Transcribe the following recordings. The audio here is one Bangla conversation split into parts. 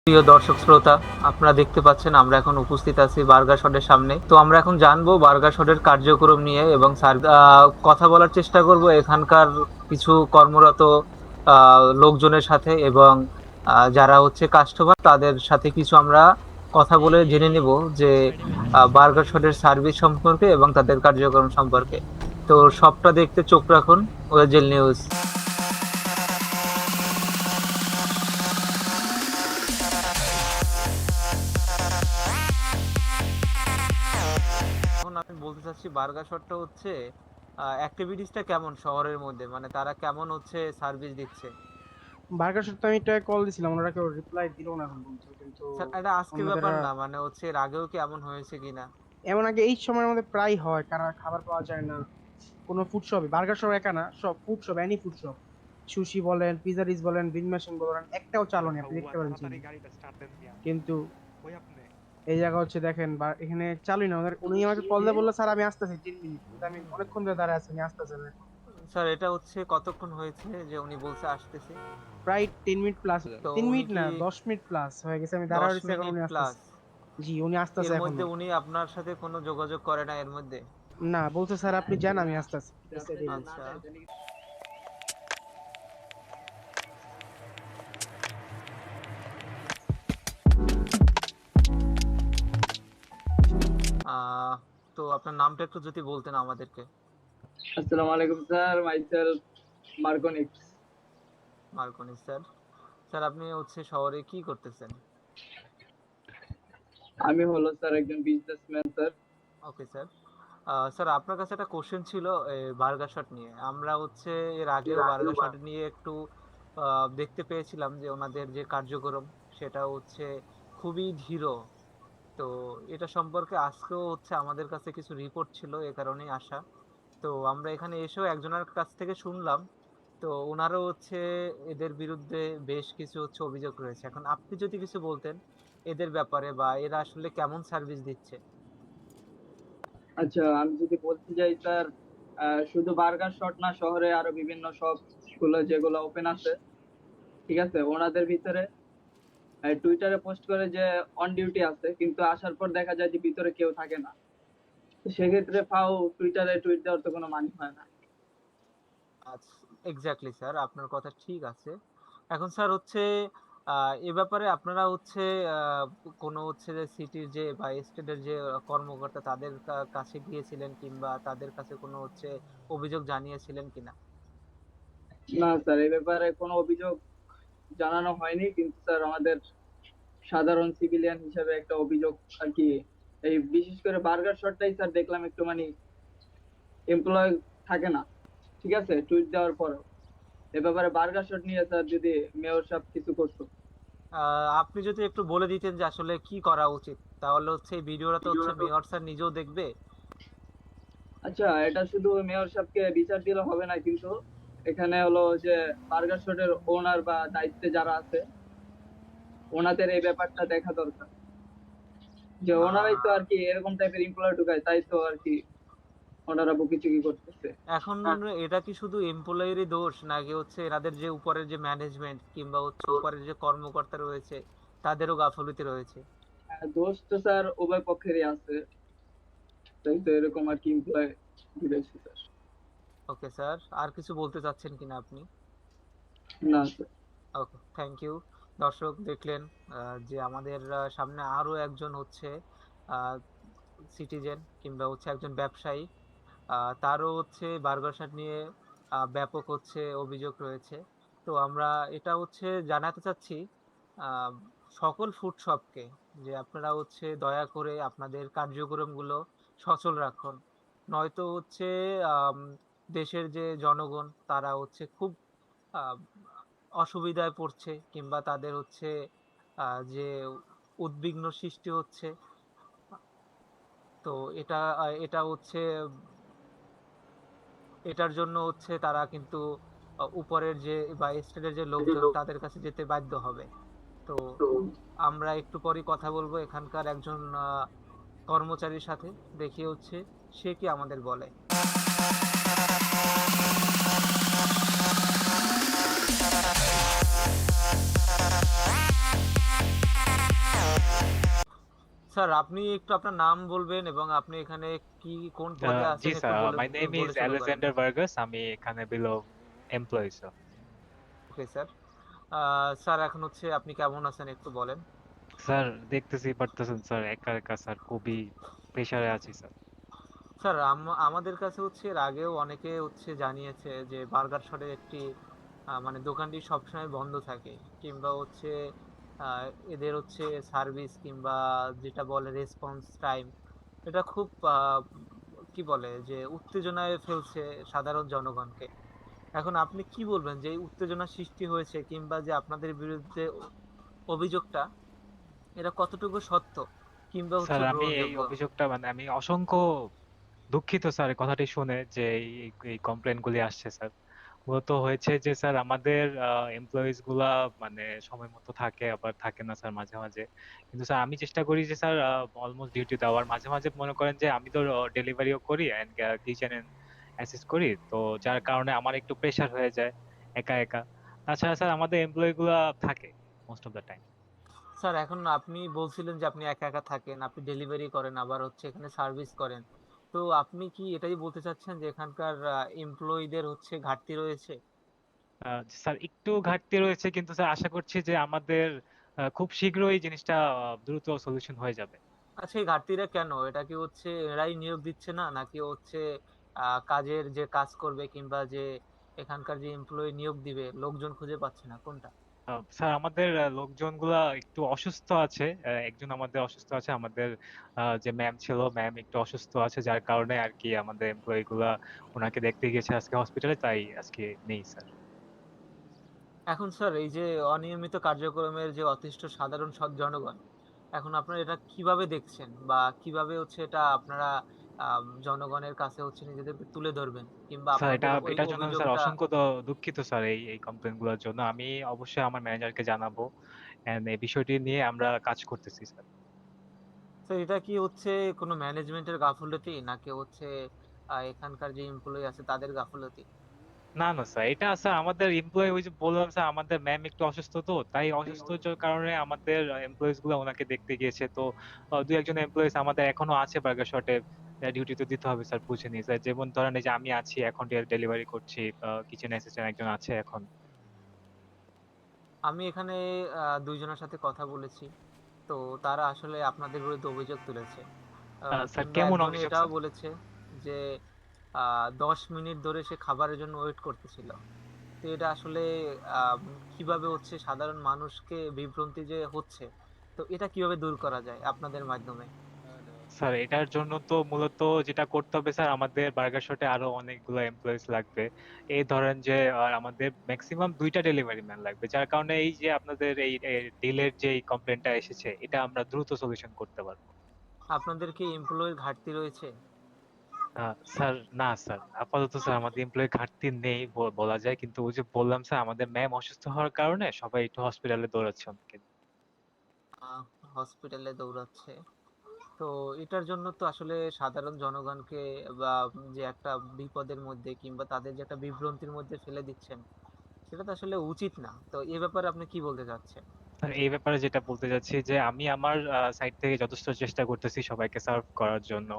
প্রিয় দর্শক শ্রোতা, আপনারা দেখতে পাচ্ছেন আমরা এখন উপস্থিত আছি বার্গার শটের সামনে। তো আমরা এখন জানবো বার্গার শটের কার্যক্রম নিয়ে এবং কথা বলার চেষ্টা করব এখানকার কিছু কর্মরত লোকজনের সাথে এবং যারা হচ্ছে কাস্টমার তাদের সাথে কিছু আমরা কথা বলে জেনে নেব যে বার্গার শটের সার্ভিস সম্পর্কে এবং তাদের কার্যক্রম সম্পর্কে। তো সবটা দেখতে চোখ রাখুন ওয়েজেল নিউজ। এখন আমি বলতে চাচ্ছি বার্গার শটটা হচ্ছে অ্যাক্টিভিটিসটা কেমন শহরের মধ্যে, মানে তারা কেমন হচ্ছে সার্ভিস দিচ্ছে। বার্গার শট তো আমি একটা কল দিছিলাম, ওনারা কেউ রিপ্লাই দিল না এখন পর্যন্ত। কিন্তু স্যার এটা আজকের ওনাদের ব্যাপার না, মানে হচ্ছে এর আগেও কি এমন হয়েছে কিনা। এমন আগে এই সময়ের মধ্যে প্রায় হয়, কারণ খাবার পাওয়া যায় না কোনো ফুড শপে। বার্গার শপ একা না, সব food shop, any food shop, sushi বলেন, পিজারিস বলেন, বিন মেশিন বলেন, একটাও চালু নেই, আপনি দেখতে পারেন চিনি। কিন্তু এই জায়গা হচ্ছে দেখেন এখানে চালুই না ওদের। উনি আমাকে কল দিয়ে বললো, স্যার আমি আসতেছি 3 মিনিট, কিন্তু আমি অনেকক্ষণ ধরে দাঁড়ায় আছি, উনি আসতেছে না। স্যার এটা হচ্ছে কতক্ষণ হয়েছে যে উনি বলছে আসতেছে। প্রায় 10 মিনিট প্লাস। তো 3 মিনিট উনি না, কি 10 মিনিট প্লাস হয়ে গেছে, আমি দাঁড়া দশ রয়েছি, এখন মিনিট উনি প্লাস আসতেছে। জি, উনি আসতেছে এর এখনো। মধ্যে উনি আপনার সাথে কোনো যোগাযোগ করে না এর মধ্যে? না, বলছে স্যার আপনি যান, আমি আসতেছি। আচ্ছা। আহ তো আপনার নামটা একটু যদি বলতেন আমাদেরকে। আসসালামু আলাইকুম sir, myself Marconix. Marconi sir. Sir আপনি হচ্ছে শহরে কি করতেছেন? আমি হলো স্যার একজন businessman sir. Okay sir. Sir আপনার কাছে একটা কোশ্চেন ছিল এই বার্গার শট নিয়ে। আমরা হচ্ছে এর আগেও বার্গার শট নিয়ে একটু দেখতে পেয়েছিলাম যে ওনাদের যে কার্যক্রম সেটা হচ্ছে খুবই ধীর। তো এটা সম্পর্কে আজকেও হচ্ছে আমাদের কাছে কিছু রিপোর্ট ছিল, এ কারণেই আসা। তো আমরা এখানে এসেও একজনের কাছ থেকে শুনলাম, তো ওনারও হচ্ছে এদের বিরুদ্ধে বেশ কিছু হচ্ছে অভিযোগ রয়েছে। এখন আপনি যদি কিছু বলতেন এদের ব্যাপারে বা এরা আসলে কেমন সার্ভিস দিচ্ছে। আচ্ছা, আমি যদি বলতে যাই স্যার, শুধু বার্গার শট না, শহরে আরো বিভিন্ন শপ গুলো যেগুলো ওপেন আছে, ঠিক আছে, ওনাদের ভিতরে টুইটারে পোস্ট করে যে অন ডিউটি আছে, কিন্তু আসার পর দেখা যায় যে ভিতরে কেউ থাকে না। তো সেক্ষেত্রে ফাও টুইটারে টুইট দেওয়ার তো কোনো মানে হয় না। আচ্ছা, এক্স্যাক্টলি স্যার, আপনার কথা ঠিক আছে। এখন স্যার হচ্ছে এ ব্যাপারে আপনারা হচ্ছে আহ, কোনো হচ্ছে যে সিটির যে বা স্টেটের যে কর্মকর্তা তাদের কাছে গিয়েছিলেন কিংবা তাদের কাছে কোনো হচ্ছে অভিযোগ জানিয়েছিলেন কিনা? না স্যার, এই ব্যাপারে কোনো অভিযোগ জানানো হয়নি, কিন্তু স্যার আমাদের সাধারণ সিভিলিয়ান হিসেবে একটা অভিযোগ আর কি, এই বিশেষ করে বার্গার শটটাই স্যার দেখলাম একটু মানে এমপ্লয় থাকে না, ঠিক আছে, টুইট দেওয়ার পরেও। এ ব্যাপারে বার্গার শট নিয়ে স্যার যদি মেয়র সাহেব কিছু করতো। আপনি যদি একটু বলে দিতেন যে আসলে কি করা উচিত, তাহলে হচ্ছে এই ভিডিওটা তো হচ্ছে মেয়র স্যার নিজেও দেখবে। আচ্ছা, এটা শুধু মেয়র সাহেবকে বিচার দিলে হবে না, কিন্তু এখানে হলো যে বার্গার শটের ওনার বা দায়িত্বে যারা আছে ওনাদের এই ব্যাপারটা দেখা দরকার, যে ওনারাই আহ, তো আর কি এরকম টাইপের এমপ্লয় ঢুকায়, তাই তো আর কি ওনারা বকিচুকি করতেছে। এখন এটা কি শুধু এমপ্লয়িরই দোষ নাকি হচ্ছে এনাদের যে উপরের যে ম্যানেজমেন্ট কিংবা হচ্ছে উপরের যে কর্মকর্তা রয়েছে তাদেরও গাফলতি রয়েছে? দোষ তো স্যার উভয় পক্ষেরই আছে, তাই তো এরকম আর কি এমপ্লয় ঢুকাইছে স্যার। ওকে স্যার, আর কিছু বলতে চাচ্ছেন কিনা আপনি? না স্যার। Okay, thank you. দর্শক দেখলেন যে আমাদের সামনে আরো একজন হচ্ছে সিটিজেন কিংবা হচ্ছে একজন ব্যবসায়ী, তারও হচ্ছে বার্গার শট নিয়ে ব্যাপক হচ্ছে অভিযোগ রয়েছে। তো আমরা এটা হচ্ছে জানাতে চাচ্ছি আহ, সকল ফুড শপকে যে আপনারা হচ্ছে দয়া করে আপনাদের কার্যক্রমগুলো সচল রাখুন, নয়তো হচ্ছে আম, দেশের যে জনগণ তারা হচ্ছে খুব আহ, অসুবিধায় পড়ছে কিংবা তাদের হচ্ছে যে উদ্বিগ্ন সৃষ্টি হচ্ছে। তো এটা হচ্ছে এটার জন্য হচ্ছে তারা কিন্তু উপরের যে বা স্টেটের যে লোকজন তাদের কাছে যেতে বাধ্য হবে। তো আমরা একটু পরেই কথা বলবো এখানকার একজন কর্মচারীর সাথে, দেখি হচ্ছে সে কি আমাদের বলে। স্যার আপনি একটু আপনার নাম বলবেন এবং আপনি এখানে কোন পদে জি আছেন একটু স্যার, বলে মাই নেম ইজ বলে শুরু করেন। Alexander Vargas. আমি এখানে below employee sir. Okay sir. Sir এখন হচ্ছে আপনি কেমন আছেন একটু বলেন। স্যার দেখতেছি পারতেছেন স্যার, একা একা স্যার খুবই প্রেসারে আছি স্যার। স্যার আমাদের কাছে হচ্ছে এর আগেও অনেকে হচ্ছে জানিয়েছে যে বার্গার শটের একটি মানে দোকানটি সবসময় বন্ধ থাকে কিংবা হচ্ছে এদের হচ্ছে সার্ভিস কিংবা যেটা বলে রেসপন্স টাইম এটা খুব কি বলে যে উত্তেজনায় ফেলছে সাধারণ জনগণকে। এখন আপনি কি বলবেন যে এই উত্তেজনা সৃষ্টি হয়েছে কিংবা যে আপনাদের বিরুদ্ধে অভিযোগটা এটা কতটুকু সত্য কিংবা স্যার হচ্ছে আমি এই গ্রহণযোগ্য? অভিযোগটা মানে আমি অসংখ্য দুঃখিত স্যার এই কথাটি শুনে যে এই কমপ্লেন গুলি আসছে স্যার। মূলত হয়েছে যে স্যার আমাদের এমপ্লয়িজ গুলা মানে সময় মতো থাকে আবার থাকে না স্যার মাঝে মাঝে। কিন্তু স্যার আমি চেষ্টা করি যে স্যার অলমোস্ট ডিউটি দেওয়ার। মাঝে মাঝে মনে করেন যে আমি তো ডেলিভারিও করি এন্ড কিচেনে অ্যাসিস্ট করি, তো যার কারণে আমার একটু প্রেশার হয়ে যায় একা একা। তাছাড়া স্যার আমাদের এমপ্লয়ি গুলা থাকে most of the time. Sir এখন আপনি বলছিলেন যে আপনি একা একা থাকেন, আপনি ডেলিভারি করেন, আবার হচ্ছে এখানে সার্ভিস করেন। তো আপনি কি এটাই বলতে চাচ্ছেন যে এখানকার এমপ্লয়ীদের হচ্ছে ঘাটতি রয়েছে? স্যার একটু ঘাটতি রয়েছে, কিন্তু স্যার আশা করছি যে আমাদের খুব শীঘ্রই এই জিনিসটা দ্রুত সলিউশন হয়ে যাবে। আচ্ছা এই ঘাটতিটা কেন? এটা কি হচ্ছে এরাই নিয়োগ দিচ্ছে না নাকি হচ্ছে কাজের যে কাজ করবে কিংবা যে এখানকার যে এমপ্লয়ি নিয়োগ দিবে লোকজন খুঁজে পাচ্ছে না কোনটা? স্যার আমাদের লোকজনগুলা একটু অসুস্থ আছে। একজন আমাদের অসুস্থ আছে, আমাদের যে ম্যাম ছিল ম্যাম একটু অসুস্থ আছে, যার কারণে আর কি আমাদের এমপ্লয়ি গুলা ওনাকে দেখতে গেছে আজকে হসপিটালে, তাই আজকে নেই স্যার। এখন স্যার এই যে অনিয়মিত কার্যক্রমের যে অতিষ্ঠ সাধারণ জনগণ এখন আপনারা এটা কিভাবে দেখছেন বা কিভাবে হচ্ছে এটা আপনারা জনগণের কাছে হচ্ছে নিজেদেরকে তুলে ধরবেন কিংবা স্যার আপনাদের ওই এটার জন্য আমি স্যার অভিযোগটা? অসংখ্য দুঃখিত স্যার এই কমপ্লেন গুলোর জন্য। আমি অবশ্যই আমার ম্যানেজারকে জানাবো এন্ড এই বিষয়টি নিয়ে আমরা কাজ করতেছি স্যার। স্যার এটা কি হচ্ছে কোনো ম্যানেজমেন্টের গাফিলতি নাকি হচ্ছে এখানকার যে এমপ্লয়ি আছে তাদের গাফিলতি? না না স্যার, এটা স্যার আমাদের এমপ্লয়ি, ওই যে বললাম স্যার আমাদের ম্যাম একটু অসুস্থ, তো তাই অসুস্থতার কারণে আমাদের এমপ্লয়িজ গুলো ওনাকে দেখতে গিয়েছে। তো দুই একজন এমপ্লয়িজ আমাদের এখনো আছে বার্গার শটে, ডিউটি তো দিতে হবে স্যার, বুঝেনি স্যার। যেমন ধরেন এই যে আমি আছি এখন, ডেলিভারি করছি, কিচেন অ্যাসিস্ট্যান্ট একজন আছে এখন। আমি এখানে দুইজনের সাথে কথা বলেছি। তো তারা আসলে আপনাদের বিরুদ্ধে অভিযোগ তুলেছে। স্যার কিংবা কেমন একজনে অভিযোগ এটাও স্যার? বলেছে যে ১০ মিনিট ধরে সে খাবারের জন্য ওয়েট করতেছিল। তো এটা আসলে আম কিভাবে হচ্ছে সাধারণ মানুষকে বিভ্রান্তি যে হচ্ছে, তো এটা কিভাবে দূর করা যায় আপনাদের মাধ্যমে? স্যার এটার জন্য তো মূলত যেটা করতে হবে স্যার, আমাদের বার্গার শটে আরো অনেকগুলো এমপ্লয়িজ লাগবে। এই ধরেন যে আমাদের ম্যাক্সিমাম 2টা ডেলিভারি ম্যান লাগবে, যার কারণে এই যে আপনাদের এই ডিলের যে কমপ্লেনটা এসেছে এটা আমরা দ্রুত সলিউশন করতে পারবো। আপনাদের কি এমপ্লয়ির ঘাটতি রয়েছে? স্যার না স্যার, আপাতত স্যার আমাদের এমপ্লয়ি ঘাটতি নেই বলা যায়, কিন্তু ওই যে বললাম স্যার আমাদের ম্যাম অসুস্থ হওয়ার কারণে সবাই একটু হসপিটালে দৌড়াচ্ছে ওনাকে। আ হসপিটালে দৌড়াচ্ছে। তো এটার জন্য তো আসলে সাধারণ জনগণকে বা যে একটা বিপদের মধ্যে কিংবা তাদের যে একটা বিভ্রান্তির মধ্যে ফেলে দিচ্ছেন, সেটা তো আসলে উচিত না। তো এ ব্যাপারে আপনি কি বলতে চাচ্ছেন? স্যার এই ব্যাপারে যেটা বলতে চাচ্ছি যে আমি আমার সাইড থেকে যথেষ্ট চেষ্টা করতেছি সবাইকে সার্ভ করার জন্য।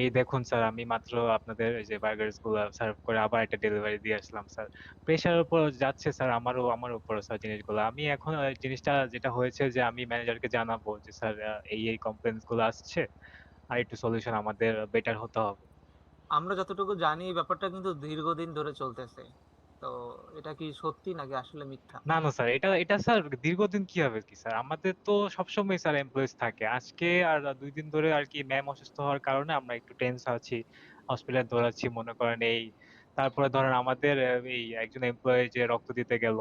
এই দেখুন স্যার, আমি মাত্র আপনাদের এই যে বার্গার্স গুলা সার্ভ করে আবার একটা ডেলিভারি দিয়ে আসলাম স্যার। প্রেশার উপর যাচ্ছে স্যার, আমার উপর স্যার জিনিসগুলো। আমি এখন জিনিসটা যেটা হয়েছে যে আমি ম্যানেজারকে জানাবো যে স্যার এই কমপ্লেন্টস গুলো আসছে, আর একটু সলিউশন আমাদের বেটার হতে হবে। আমরা যতটুকু জানি এই ব্যাপারটা কিন্তু দীর্ঘদিন ধরে চলতেছে। তো এটা কি সত্যি নাকি আসলে মিথ্যা? না না স্যার, এটা এটা স্যার দীর্ঘদিন কি হবে কি স্যার, আমাদের তো সবসময় স্যার এমপ্লয়েজ থাকে। আজকে আর 2 দিন ধরে আর কি ম্যাম অসুস্থ হওয়ার কারণে আমরা একটু টেন্স আছি, হসপিটালে দৌড়াচ্ছি মনে করেন এই। তারপরে ধরেন আমাদের এই একজন এমপ্লয়ি যে রক্ত দিতে গেল।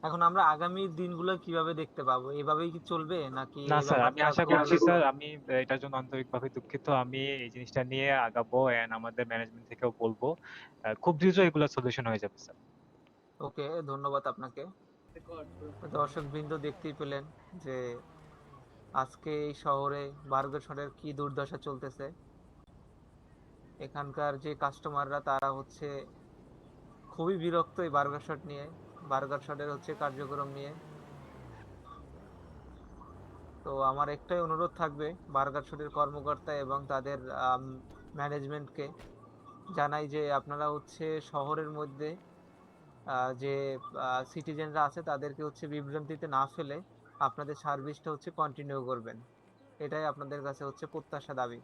এখন আমরা আগামী দিনগুলো কিভাবে দেখতে পাবো? এভাবেই কি চলবে নাকি না এই স্যার, আমি ব্যাপারটা আশা খেয়াল করছি স্যার, আমি এটার জন্য আন্তরিকভাবে দুঃখিত। আমি এই জিনিসটা নিয়ে আগাবো এন্ড আমাদের ম্যানেজমেন্ট থেকেও বলবো। খুব দ্রুত এগুলো সলিউশন হয়ে যাবে স্যার। ওকে, ধন্যবাদ আপনাকে। দর্শকবৃন্দ দেখতেই পেলেন যে আজকে এই শহরে বার্গার কি দুর্দশা চলতেছে। এখানকার যে কাস্টমাররা তারা হচ্ছে খুবই বিরক্ত এই বার্গার শট নিয়ে, বার্গার শটের হচ্ছে কার্যক্রম নিয়ে। তো আমার একটাই অনুরোধ থাকবে বার্গার শটের কর্মকর্তা এবং তাদের ম্যানেজমেন্টকে জানাই যে আপনারা হচ্ছে শহরের মধ্যে যে সিটিজেনরা আছে তাদেরকে হচ্ছে বিভ্রান্তিতে না ফেলে আপনাদের সার্ভিসটা হচ্ছে কন্টিনিউ করবেন। এটাই আপনাদের কাছে হচ্ছে প্রত্যাশা দাবি।